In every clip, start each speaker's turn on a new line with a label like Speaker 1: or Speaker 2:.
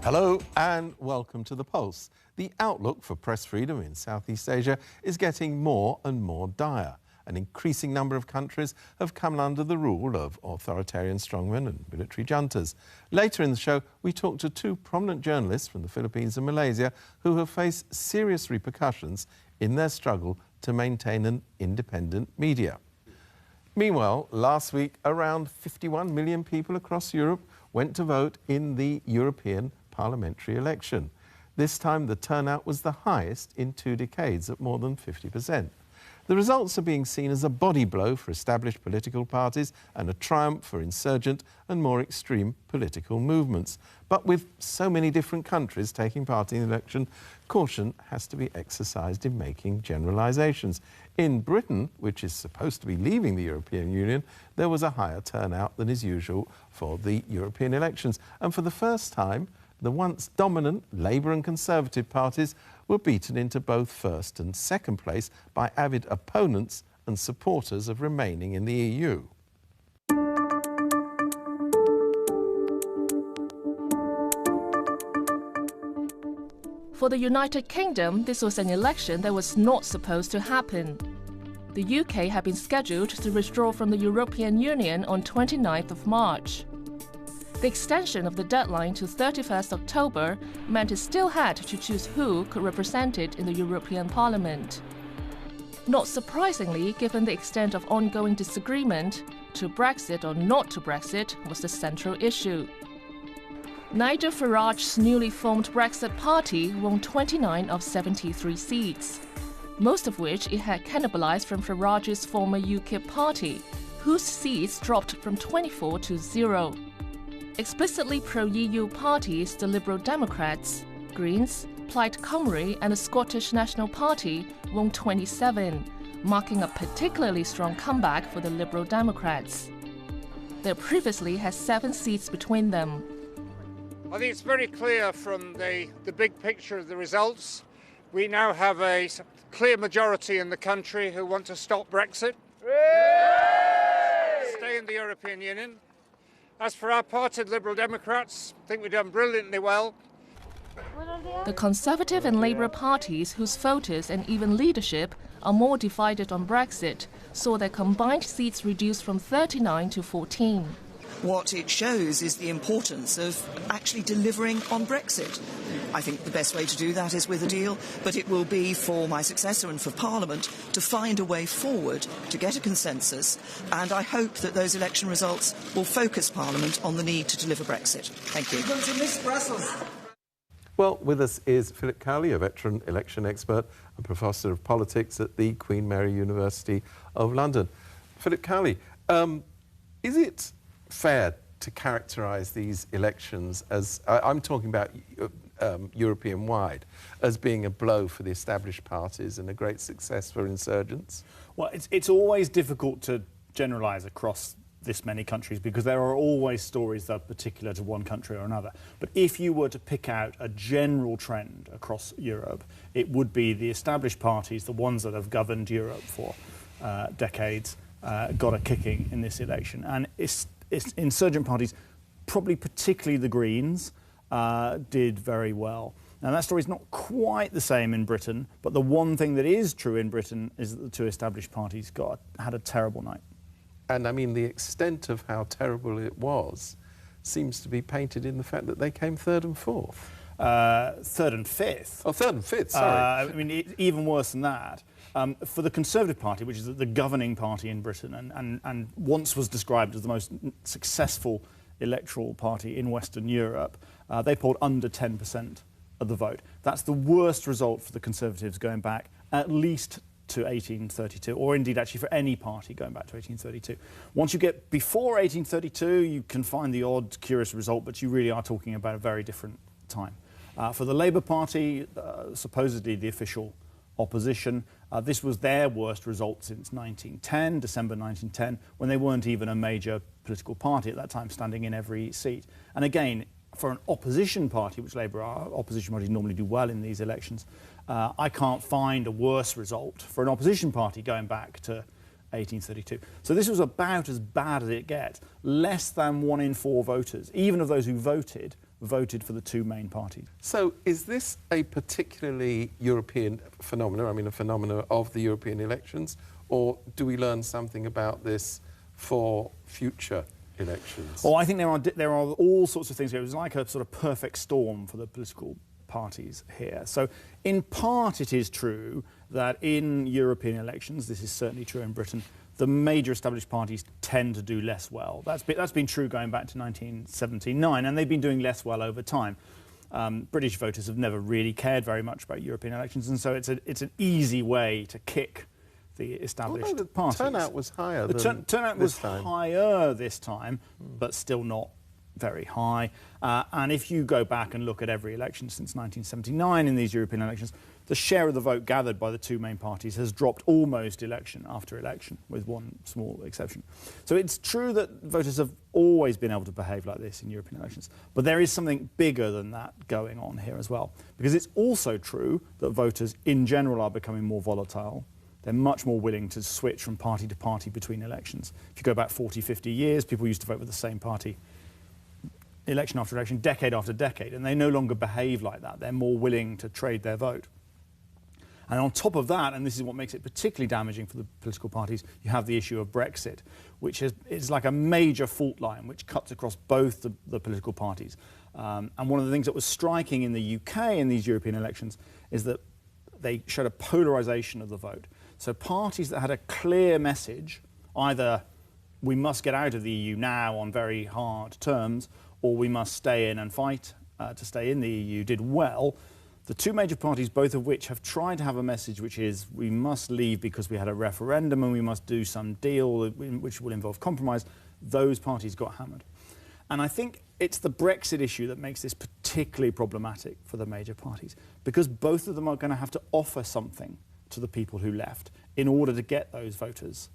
Speaker 1: Hello and welcome to The Pulse. The outlook for press freedom in Southeast Asia is getting more and more dire. An increasing number of countries have come under the rule of authoritarian strongmen and military juntas. Later in the show, we talk to two prominent journalists from the Philippines and Malaysia who have faced serious repercussions in their struggle to maintain an independent media. Meanwhile, last week, around 51 million people across Europe went to vote in the European parliamentary election. This time, the turnout was the highest in 2 decades, at more than 50%. The results are being seen as a body blow for established political parties and a triumph for insurgent and more extreme political movements. But with so many different countries taking part in the election, caution has to be exercised in making generalisations. In Britain, which is supposed to be leaving the European Union, there was a higher turnout than is usual for the European elections. And for the first time, the once dominant Labour and Conservative parties were beaten into both first and second place by avid opponents and supporters of remaining in the EU.
Speaker 2: For the United Kingdom, this was an election that was not supposed to happen. The UK had been scheduled to withdraw from the European Union on 29th of March. The extension of the deadline to 31st October meant it still had to choose who could represent it in the European Parliament. Not surprisingly, given the extent of ongoing disagreement, to Brexit or not to Brexit was the central issue. Nigel Farage's newly formed Brexit Party won 29 of 73 seats, most of which it had cannibalised from Farage's former UKIP party, whose seats dropped from 24 to 0. Explicitly pro-EU parties, the Liberal Democrats, Greens, Plaid Cymru and the Scottish National Party won 27, marking a particularly strong comeback for the Liberal Democrats. They previously had 7 seats between them.
Speaker 3: I think it's very clear from the big picture of the results. We now have a clear majority in the country who want to stop Brexit, stay in the European Union. As for our party, Liberal Democrats, I think we've done brilliantly well.
Speaker 2: The Conservative and Labour parties, whose voters and even leadership are more divided on Brexit, saw their combined seats reduced from 39 to 14.
Speaker 4: What it shows is the importance of actually delivering on Brexit. I think the best way to do that is with a deal, but it will be for my successor and for Parliament to find a way forward to get a consensus, and I hope that those election results will focus Parliament on the need to deliver Brexit. Thank you.
Speaker 1: Well, with us is Philip Cowley, a veteran election expert and professor of politics at the Queen Mary University of London. Philip Cowley, is it fair to characterise these elections as, I'm talking about European-wide, as being a blow for the established parties and a great success for insurgents?
Speaker 5: Well, it's always difficult to generalise across this many countries because there are always stories that are particular to one country or another. But if you were to pick out a general trend across Europe, it would be the established parties, the ones that have governed Europe for decades, got a kicking in this election. And it's insurgent parties, probably particularly the Greens, did very well. Now, that story is not quite the same in Britain, but the one thing that is true in Britain is that the two established parties had a terrible night.
Speaker 1: And, I mean, the extent of how terrible it was seems to be painted in the fact that they came third and fourth.
Speaker 5: Third and fifth.
Speaker 1: Oh, third and fifth, sorry.
Speaker 5: I mean, even worse than that. For the Conservative Party, which is the governing party in Britain and once was described as the most successful electoral party in Western Europe, they polled under 10% of the vote. That's the worst result for the Conservatives going back at least to 1832, or indeed actually for any party going back to 1832. Once you get before 1832, you can find the odd curious result, but you really are talking about a very different time. For the Labour Party, supposedly the official opposition, this was their worst result since 1910, December 1910, when they weren't even a major political party at that time, standing in every seat. And again, for an opposition party, which Labour are, opposition parties normally do well in these elections, I can't find a worse result for an opposition party going back to 1832. So this was about as bad as it gets. Less than 1 in 4 voters, even of those who voted, voted for the two main parties.
Speaker 1: So is this a particularly European phenomenon, I mean a phenomenon of the European elections, or do we learn something about this for future elections?
Speaker 5: Well, I think there are all sorts of things here. It was like a sort of perfect storm for the political parties here. So in part it is true that in European elections, this is certainly true in Britain, the major established parties tend to do less well. That's been true going back to 1979, and they've been doing less well over time. British voters have never really cared very much about European elections, and so it's an easy way to kick the established parties.
Speaker 1: The turnout was higher
Speaker 5: turnout was higher this time, but still not very high. And if you go back and look at every election since 1979 in these European elections, the share of the vote gathered by the two main parties has dropped almost election after election, with one small exception. So it's true that voters have always been able to behave like this in European elections, but there is something bigger than that going on here as well, because it's also true that voters in general are becoming more volatile. They're much more willing to switch from party to party between elections. If you go back 40, 50 years, people used to vote with the same party election after election, decade after decade, and they no longer behave like that. They're more willing to trade their vote. And on top of that, and this is what makes it particularly damaging for the political parties, you have the issue of Brexit, which is like a major fault line which cuts across both the political parties. And one of the things that was striking in the UK in these European elections is that they showed a polarisation of the vote. So parties that had a clear message, either we must get out of the EU now on very hard terms, or we must stay in and fight to stay in the EU, did well. The two major parties, both of which have tried to have a message which is we must leave because we had a referendum and we must do some deal which will involve compromise, those parties got hammered. And I think it's the Brexit issue that makes this particularly problematic for the major parties, because both of them are going to have to offer something to the people who left in order to get those voters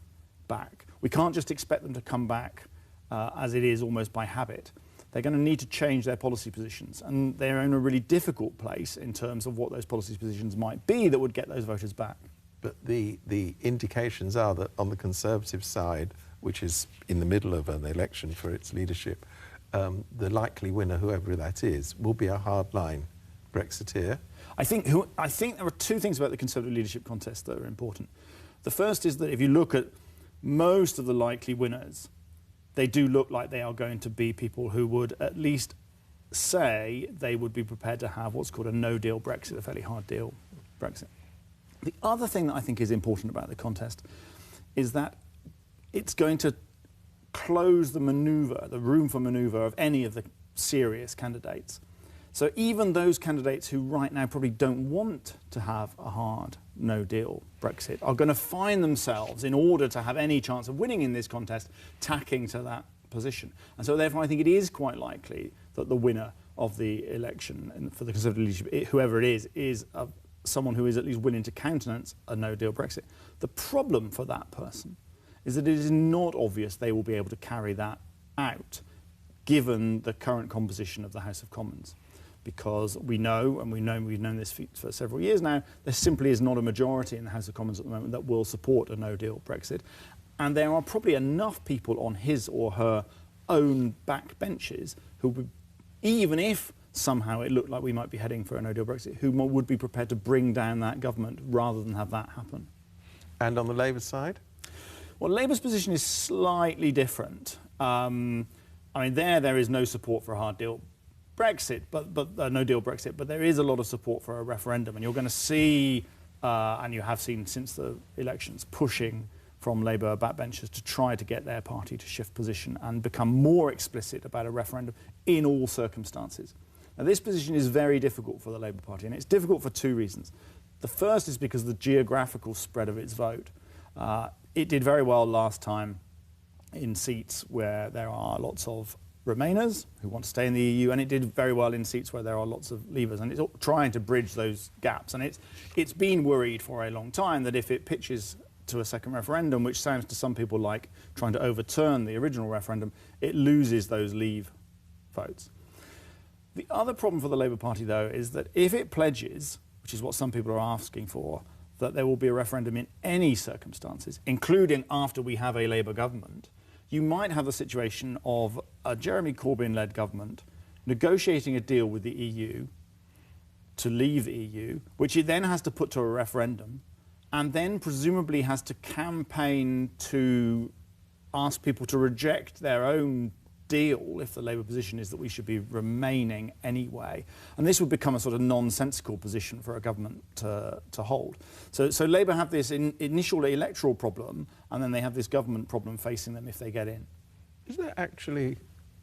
Speaker 5: back. We can't just expect them to come back as it is almost by habit. They're going to need to change their policy positions, and they're in a really difficult place in terms of what those policy positions might be that would get those voters back.
Speaker 1: But the indications are that on the Conservative side, which is in the middle of an election for its leadership, the likely winner, whoever that is, will be a hardline Brexiteer.
Speaker 5: I think there are two things about the Conservative leadership contest that are important. The first is that if you look at most of the likely winners, they do look like they are going to be people who would at least say they would be prepared to have what's called a no-deal Brexit, a fairly hard-deal Brexit. The other thing that I think is important about the contest is that it's going to close the room for manoeuvre of any of the serious candidates. So even those candidates who right now probably don't want to have a hard no-deal Brexit are going to find themselves, in order to have any chance of winning in this contest, tacking to that position. And so therefore I think it is quite likely that the winner of the election for the Conservative leadership, whoever it is someone who is at least willing to countenance a no-deal Brexit. The problem for that person is that it is not obvious they will be able to carry that out, given the current composition of the House of Commons. Because we know, and we've known this for several years now, there simply is not a majority in the House of Commons at the moment that will support a no-deal Brexit. And there are probably enough people on his or her own backbenches who, even if somehow it looked like we might be heading for a no-deal Brexit, who would be prepared to bring down that government rather than have that happen.
Speaker 1: And on the Labour side?
Speaker 5: Well, Labour's position is slightly different. I mean, there is no support for a hard deal Brexit, but no deal Brexit, but there is a lot of support for a referendum, and you're going to see, and you have seen since the elections, pushing from Labour backbenchers to try to get their party to shift position and become more explicit about a referendum in all circumstances. Now, this position is very difficult for the Labour Party, and it's difficult for two reasons. The first is because of the geographical spread of its vote. It did very well last time in seats where there are lots of Remainers who want to stay in the EU, and it did very well in seats where there are lots of Leavers, and it's trying to bridge those gaps. And it's been worried for a long time that if it pitches to a second referendum, which sounds to some people like trying to overturn the original referendum, it loses those Leave votes. The other problem for the Labour Party, though, is that if it pledges, which is what some people are asking for, that there will be a referendum in any circumstances, including after we have a Labour government, you might have a situation of a Jeremy Corbyn-led government negotiating a deal with the EU to leave the EU, which it then has to put to a referendum, and then presumably has to campaign to ask people to reject their own deal if the Labour position is that we should be remaining anyway. And this would become a sort of nonsensical position for a government to hold. So Labour have this initial electoral problem, and then they have this government problem facing them if they get in.
Speaker 1: Is there actually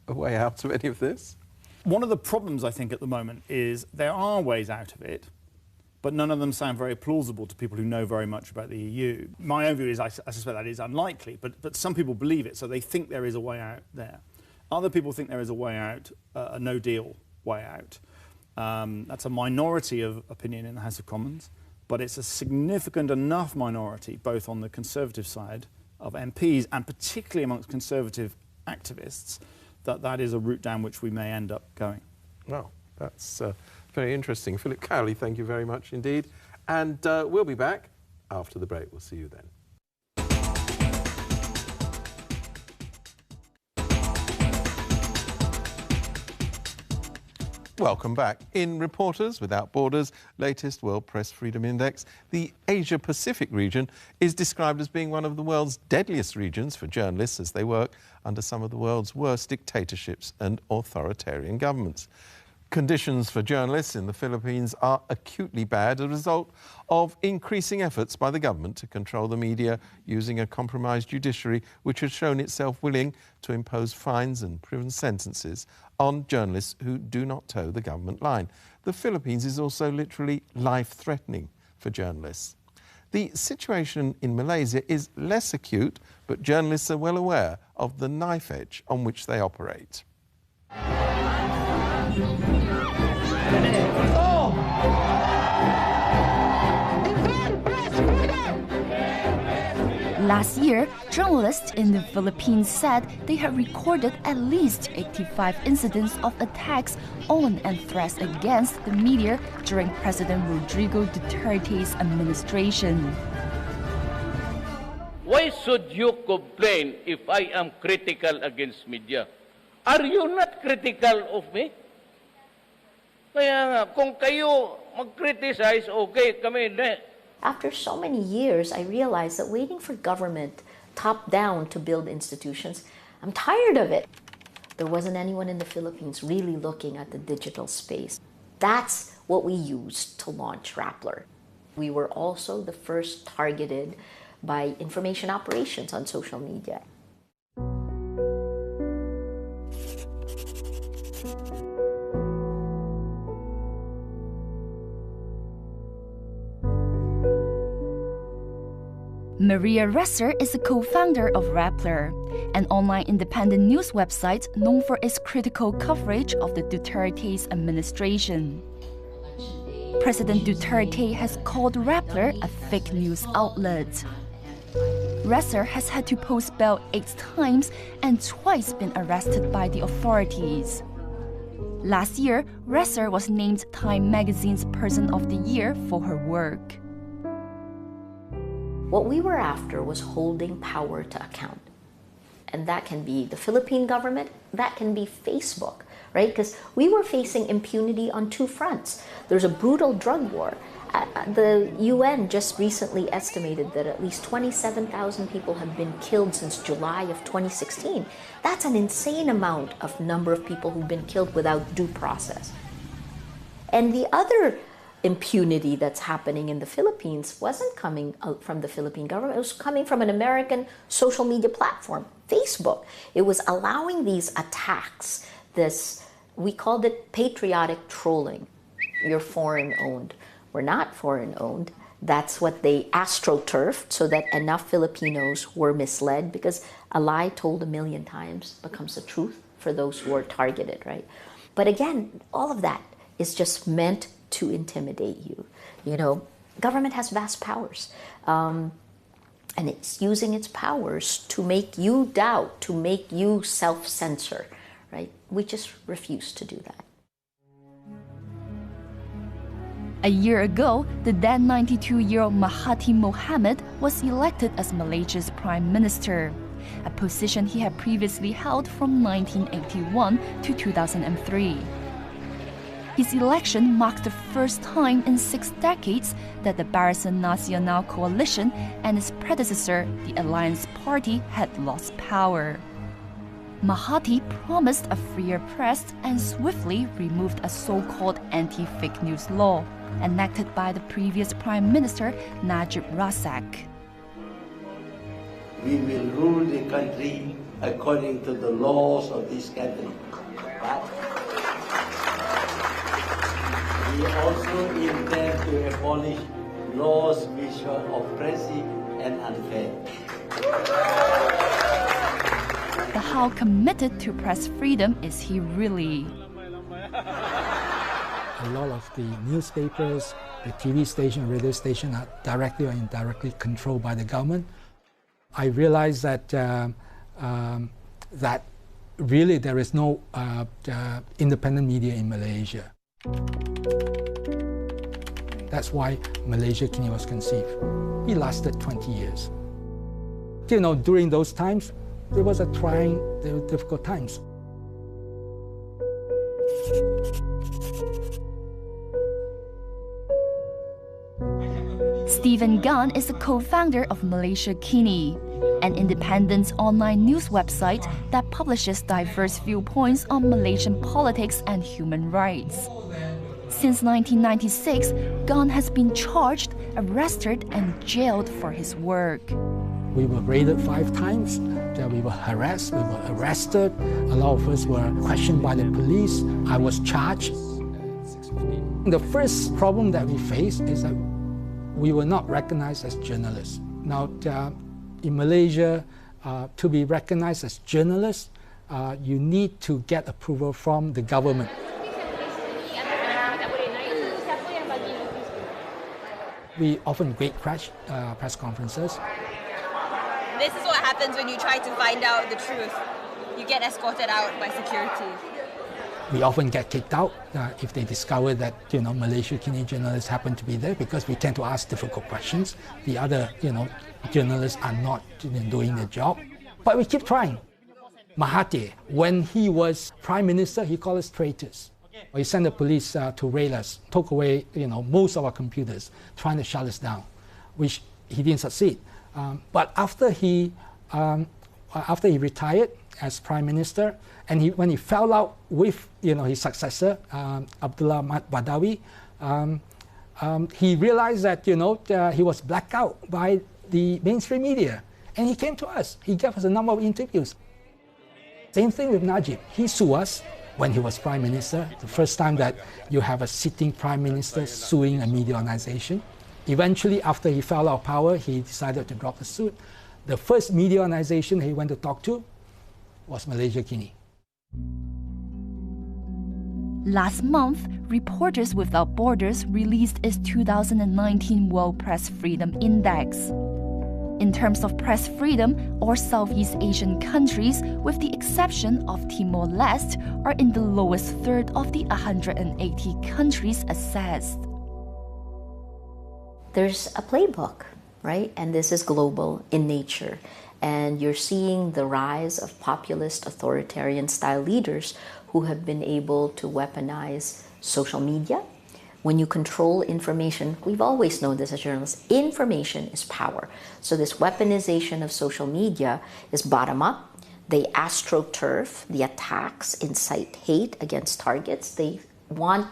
Speaker 1: a way out of any of this?
Speaker 5: One of the problems, I think, at the moment is there are ways out of it, but none of them sound very plausible to people who know very much about the EU. My own view is I suspect that is unlikely, but some people believe it, so they think there is a way out there. Other people think there is a way out, a no-deal way out. That's a minority of opinion in the House of Commons, but it's a significant enough minority, both on the Conservative side of MPs and particularly amongst Conservative activists, that that is a route down which we may end up going.
Speaker 1: Well, that's very interesting. Philip Cowley, thank you very much indeed. And we'll be back after the break. We'll see you then. Welcome back. In Reporters Without Borders' latest World Press Freedom Index, the Asia-Pacific region is described as being one of the world's deadliest regions for journalists as they work under some of the world's worst dictatorships and authoritarian governments. Conditions for journalists in the Philippines are acutely bad as a result of increasing efforts by the government to control the media using a compromised judiciary which has shown itself willing to impose fines and prison sentences on journalists who do not toe the government line. The Philippines is also literally life-threatening for journalists. The situation in Malaysia is less acute, but journalists are well aware of the knife edge on which they operate.
Speaker 6: Last year, journalists in the Philippines said they had recorded at least 85 incidents of attacks on and threats against the media during President Rodrigo Duterte's administration.
Speaker 7: Why should you complain if I am critical against media? Are you not critical of me? Kaya nga, kung kayo mag-criticize, okay, kami hindi.
Speaker 8: After so many years, I realized that waiting for government top-down to build institutions, I'm tired of it. There wasn't anyone in the Philippines really looking at the digital space. That's what we used to launch Rappler. We were also the first targeted by information operations on social media.
Speaker 6: Maria Resser is the co-founder of Rappler, an online independent news website known for its critical coverage of the Duterte's administration. President Duterte has called Rappler a fake news outlet. Resser has had to post bail 8 times and twice been arrested by the authorities. Last year, Resser was named Time magazine's Person of the Year for her work.
Speaker 8: What we were after was holding power to account. And that can be the Philippine government, that can be Facebook, right? Because we were facing impunity on 2 fronts. There's a brutal drug war. The UN just recently estimated that at least 27,000 people have been killed since July of 2016. That's an insane amount of number of people who've been killed without due process. And the other impunity that's happening in the Philippines wasn't coming out from the Philippine government. It was coming from an American social media platform, Facebook. It was allowing these attacks, we called it patriotic trolling. You're foreign owned. We're not foreign owned. That's what they astroturfed so that enough Filipinos were misled, because a lie told 1,000,000 times becomes the truth for those who are targeted, right? But again, all of that is just meant to intimidate you. You know, government has vast powers, and it's using its powers to make you doubt, to make you self-censor, right? We just refuse to do that.
Speaker 6: A year ago, the then 92-year-old Mahathir Mohamad was elected as Malaysia's prime minister. a position he had previously held from 1981 to 2003. His election marked the first time in 6 decades that the Barisan Nasional coalition and its predecessor, the Alliance Party, had lost power. Mahathir promised a freer press and swiftly removed a so-called anti-fake news law, enacted by the previous Prime Minister Najib Razak.
Speaker 9: We will rule the country according to the laws of this country. But we also intend to abolish laws which are oppressive and unfair.
Speaker 6: But how committed to press freedom is he really?
Speaker 10: A lot of the newspapers, the TV station, radio station are directly or indirectly controlled by the government. I realized that that really there is no independent media in Malaysia. That's why Malaysia Kini was conceived. It lasted 20 years. You know, during those times, there was there were difficult times.
Speaker 6: Stephen Gunn is the co-founder of Malaysia Kini, an independent online news website that publishes diverse viewpoints on Malaysian politics and human rights. Since 1996, Gunn has been charged, arrested, and jailed for his work.
Speaker 10: We were raided 5 times, we were harassed, we were arrested, a lot of us were questioned by the police, I was charged. The first problem that we faced is that we were not recognized as journalists. Now, in Malaysia, to be recognized as journalists, you need to get approval from the government. We often crash press conferences.
Speaker 11: This is what happens when you try to find out the truth. You get escorted out by security.
Speaker 10: We often get kicked out if they discover that, you know, Malaysia Kini journalists happen to be there, because we tend to ask difficult questions. The other, you know, journalists are not doing their job. But we keep trying. Mahathir, when he was Prime Minister, he called us traitors. He sent the police to raid us, took away, you know, most of our computers, trying to shut us down, which he didn't succeed. But after he retired as Prime Minister, and when he fell out with, you know, his successor, Abdullah Ahmad Badawi, he realized that, you know, he was blacked out by the mainstream media, and he came to us. He gave us a number of interviews. Same thing with Najib. He sued us when he was Prime Minister. The first time that you have a sitting Prime Minister suing a media organization. Eventually, after he fell out of power, he decided to drop the suit. The first media organization he went to talk to was Malaysia Kini.
Speaker 6: Last month, Reporters Without Borders released its 2019 World Press Freedom Index. In terms of press freedom, all Southeast Asian countries, with the exception of Timor-Leste, are in the lowest third of the 180 countries assessed.
Speaker 8: There's a playbook, right? And this is global in nature. And you're seeing the rise of populist authoritarian style leaders who have been able to weaponize social media. When you control information, we've always known this as journalists, information is power. So this weaponization of social media is bottom up. They astroturf the attacks, incite hate against targets. They want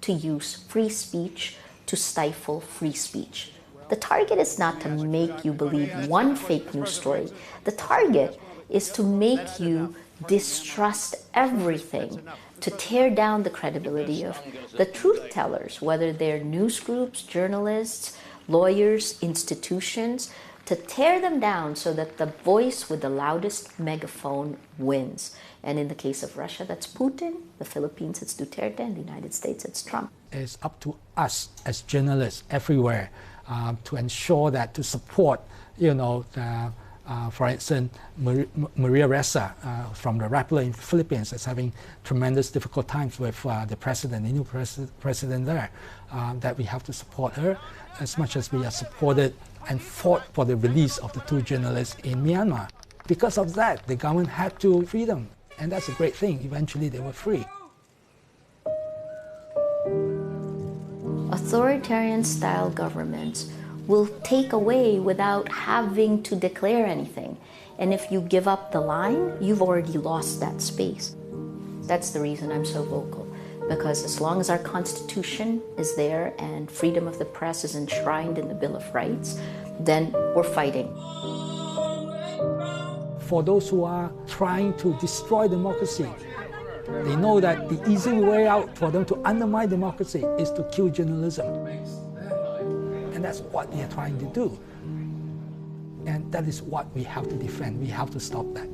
Speaker 8: to use free speech to stifle free speech. The target is not to make you believe one fake news story. The target is to make you distrust everything, to tear down the credibility of the truth tellers, whether they're news groups, journalists, lawyers, institutions, to tear them down so that the voice with the loudest megaphone wins. And in the case of Russia, that's Putin. The Philippines, it's Duterte. And the United States, it's Trump.
Speaker 10: It's up to us as journalists everywhere to ensure that, to support, you know, for instance, Maria Ressa from the Rappler in the Philippines is having tremendous difficult times with the president, the new president there, that we have to support her as much as we are supported and fought for the release of the 2 journalists in Myanmar. Because of that, the government had to free them. And that's a great thing. Eventually, they were free.
Speaker 8: Authoritarian-style governments will take away without having to declare anything. And if you give up the line, you've already lost that space. That's the reason I'm so vocal. Because as long as our Constitution is there and freedom of the press is enshrined in the Bill of Rights, then we're fighting.
Speaker 10: For those who are trying to destroy democracy, they know that the easy way out for them to undermine democracy is to kill journalism. And that's what they are trying to do. And that is what we have to defend. We have to stop that.